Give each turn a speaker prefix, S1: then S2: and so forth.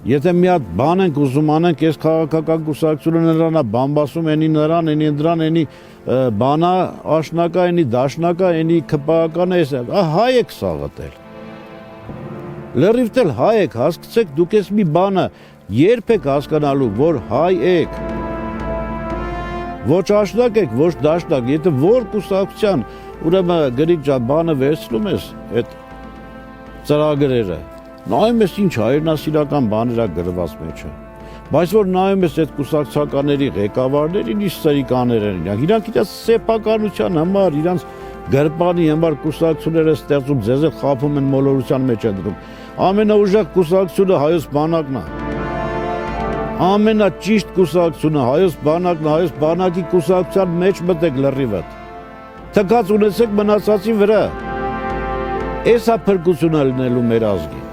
S1: Եթե մի հատ բան ենք ուզում անենք, այս քաղաքական կուսակցությունը նրան է բամբասում, ენი նրան, ენი դրան, ენი բանա աշնակա, ენი դաշնակա, ენი քպական է, հայ եք սաղատել։ Լրիվ դել հայ եք, հասկացեք դուք ես մի բանը երբ եք հասկանալու, որ հայ եք։ Ոչ աշնակ եք, ոչ դաշնակ, եթե որ կուսակցության ուրեմն գրիկ բանը վերցնում ես այդ ծրագրերը, նայում ես ինչ հայրենասիրական բաներ է գրված մեջը, բայց որ նայում ես այդ կուսակցականների ղեկավարներին, ինչ սրիկաներ են, իրանք իրաց սեփականության համար, իրանց գրպանի համար կուսակցությունները ստեղծում, ձեզ էլ խաբում են մոլորության մեջ են դնում։ Ամենաուժեղ կուսակցությունը հայոց բանակն է։ Ամենաճիշտ կուսակցությունը հայոց բանակն է, հայոց բանակի կուսակցության մեջ մտեք լրիվդ։ Թքած ունեցեք մնացածի վրա։ Էս է փրկությունը լինելու մեր ազգի։